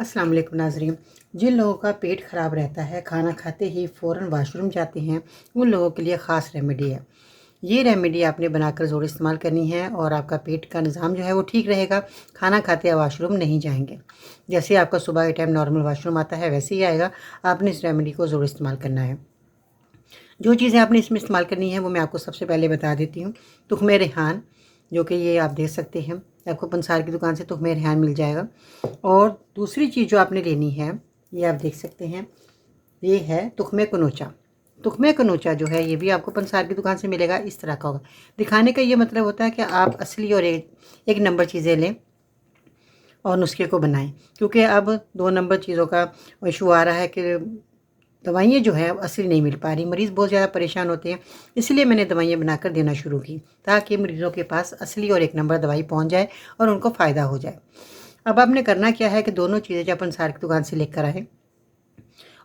अस्सलाम वालेकुम नाज़रीन। जिन लोगों का पेट ख़राब रहता है, खाना खाते ही फ़ौरन वाशरूम जाते हैं, उन लोगों के लिए ख़ास रेमेडी है। ये रेमेडी आपने बनाकर ज़रूर इस्तेमाल करनी है और आपका पेट का निज़ाम जो है वो ठीक रहेगा। खाना खाते आप वाशरूम नहीं जाएंगे। जैसे आपका सुबह के टाइम नॉर्मल वाशरूम आता है वैसे ही आएगा। आपने इस रेमेडी को ज़रूर इस्तेमाल करना है। जो चीज़ें आपने इसमें इस्तेमाल करनी है वो मैं आपको सबसे पहले बता देती हूँ। तुख़्मे रेहान, जो कि ये आप देख सकते हैं, आपको पंसार की दुकान से तुख़्मे रेहान मिल जाएगा। और दूसरी चीज़ जो आपने लेनी है, ये आप देख सकते हैं, ये है तुख़्मे कनोचा। तुख़्मे कनोचा जो है ये भी आपको पंसार की दुकान से मिलेगा। इस तरह का होगा। दिखाने का ये मतलब होता है कि आप असली और एक नंबर चीज़ें लें और नुस्खे को बनाएं, क्योंकि अब 2 नंबर चीज़ों का इशू आ रहा है कि दवाइयाँ जो है असली नहीं मिल पा रही। मरीज़ बहुत ज़्यादा परेशान होते हैं, इसलिए मैंने दवाइयाँ बनाकर देना शुरू की ताकि मरीज़ों के पास असली और 1 नंबर दवाई पहुँच जाए और उनको फ़ायदा हो जाए। अब आपने करना क्या है कि दोनों चीज़ें जब पंसार की दुकान से लेकर आएँ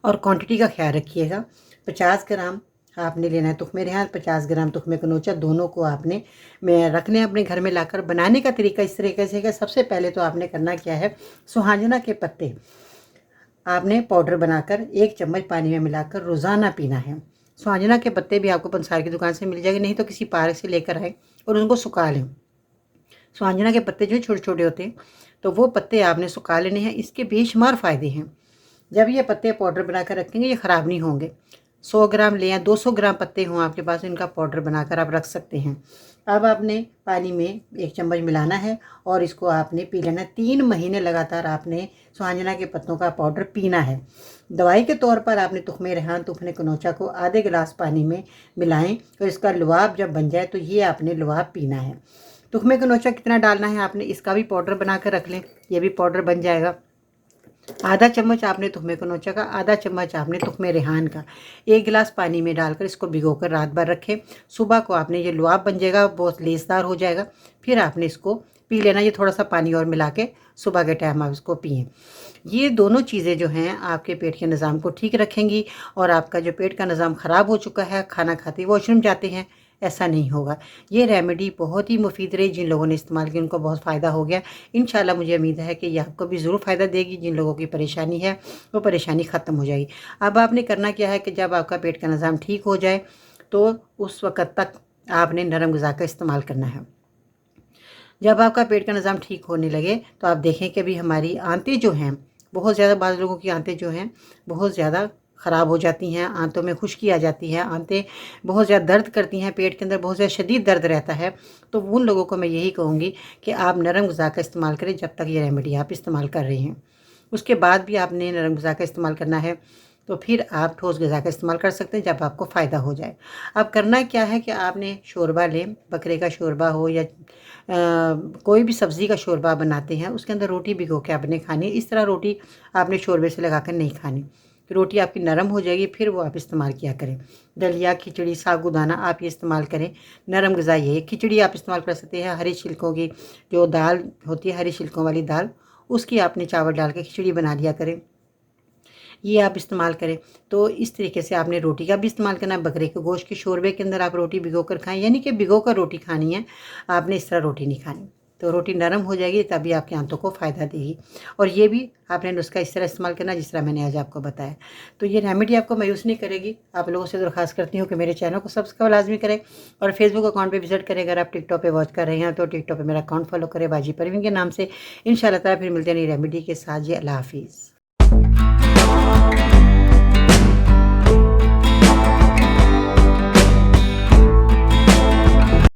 और क्वांटिटी का ख्याल रखिएगा। 50 ग्राम आपने लेना है तुख़्मे रेहान, 50 ग्राम तुख़्मे कनोचा, दोनों को आपने रखने अपने घर में लाकर। बनाने का तरीका इस तरीके से है। सबसे पहले तो आपने करना क्या है, सुहांजना के पत्ते आपने पाउडर बनाकर 1 चम्मच पानी में मिलाकर रोज़ाना पीना है। सुहांजना के पत्ते भी आपको पंसार की दुकान से मिल जाएंगे, नहीं तो किसी पार्क से लेकर आए और उनको सुखा लें। सुहांजना के पत्ते जो छोटे छोटे होते हैं, तो वो पत्ते आपने सुखा लेने हैं। इसके बेशुमार फ़ायदे हैं। जब ये पत्ते पाउडर बनाकर रखेंगे, ये ख़राब नहीं होंगे। 100 ग्राम लें या 200 ग्राम पत्ते हों आपके पास, इनका पाउडर बनाकर आप रख सकते हैं। अब आपने पानी में 1 चम्मच मिलाना है और इसको आपने पी लेना है। 3 महीने लगातार आपने सुहांजना के पत्तों का पाउडर पीना है। दवाई के तौर पर आपने तुख़्मे रेहान, तुख़्मे कनोचा को आधे गिलास पानी में मिलाएं और इसका लुआब जब बन जाए तो ये आपने लुआब पीना है। तुख़्मे कनोचा कितना डालना है आपने, इसका भी पाउडर बना कर रख लें, ये भी पाउडर बन जाएगा। आधा चम्मच आपने तुख़्मे कनोचा का, आधा चम्मच आपने तुख़्मे रेहान का 1 गिलास पानी में डालकर इसको भिगोकर रात भर रखें। सुबह को आपने ये लुआब बन जाएगा, बहुत लेसदार हो जाएगा। फिर आपने इसको पी लेना। ये थोड़ा सा पानी और मिला के सुबह के टाइम आप इसको पिएँ। ये दोनों चीज़ें जो हैं आपके पेट के निज़ाम को ठीक रखेंगी और आपका जो पेट का निज़ाम ख़राब हो चुका है, खाना खाते वॉशरूम जाते हैं, ऐसा नहीं होगा। ये रेमेडी बहुत ही मुफीद रही। जिन लोगों ने इस्तेमाल की उनको बहुत फ़ायदा हो गया। इंशाल्लाह मुझे उम्मीद है कि ये आपको भी ज़रूर फ़ायदा देगी। जिन लोगों की परेशानी है वो परेशानी ख़त्म हो जाएगी। अब आपने करना क्या है कि जब आपका पेट का निज़ाम ठीक हो जाए तो उस वक़्त तक आपने नरम ग़िज़ा का इस्तेमाल करना है। जब आपका पेट का निज़ाम ठीक होने लगे तो आप देखें कि अभी हमारी आंतें जो हैं, बहुत ज़्यादा बाज़ लोगों की आंतें जो हैं बहुत ज़्यादा ख़राब हो जाती हैं। आंतों में खुश्की आ जाती है, आंतें बहुत ज़्यादा दर्द करती हैं, पेट के अंदर बहुत ज़्यादा शदीद दर्द रहता है। तो उन लोगों को मैं यही कहूँगी कि आप नरम ग़िज़ा का इस्तेमाल करें जब तक ये रेमेडी आप इस्तेमाल कर रहे हैं। उसके बाद भी आपने नरम ग़िज़ा का इस्तेमाल करना है, तो फिर आप ठोस ग़िज़ा का इस्तेमाल कर सकते हैं जब आपको फ़ायदा हो जाए। अब करना क्या है कि आपने शोरबा लें, बकरे का शोरबा हो या कोई भी सब्ज़ी का शोरबा बनाते हैं, उसके अंदर रोटी भिगो के आपने खानी है। इस तरह रोटी आपने शोरबे से लगाकर नहीं खानी। रोटी आपकी नरम हो जाएगी, फिर वो आप इस्तेमाल किया करें। दलिया, खिचड़ी, साबूदाना आप ये इस्तेमाल करें। नरम ग़िज़ा ये है। खिचड़ी आप इस्तेमाल कर सकते हैं। हरे छिलकों की जो दाल होती है, हरे छिलकों वाली दाल, उसकी आपने चावल डाल के खिचड़ी बना लिया करें, ये आप इस्तेमाल करें। तो इस तरीके से आपने रोटी का भी इस्तेमाल करना है। बकरे के गोश्त के शोरबे के अंदर आप रोटी भिगो कर खाएँ, यानी कि भिगो कर रोटी खानी है, आपने इस तरह रोटी नहीं खानी। तो रोटी नरम हो जाएगी तभी आपकी आंतों को फ़ायदा देगी। और ये भी आपने नुस्खा इस तरह इस्तेमाल करना जिस तरह मैंने आज आपको बताया। तो ये रेमेडी आपको मायूस नहीं करेगी। आप लोगों से दरख्वास्त करती हूँ कि मेरे चैनल को सब्सक्राइब लाज़मी करें और फेसबुक अकाउंट पे विज़िट करें। अगर आप टिकटॉक पे वॉच कर रहे हैं तो टिकटॉक पे मेरा अकाउंट फॉलो करें बाजी परवीन के नाम से। इंशाअल्लाह ताला फिर मिलते हैं नई रेमेडी के साथ। जी अल्लाह हाफ़िज़।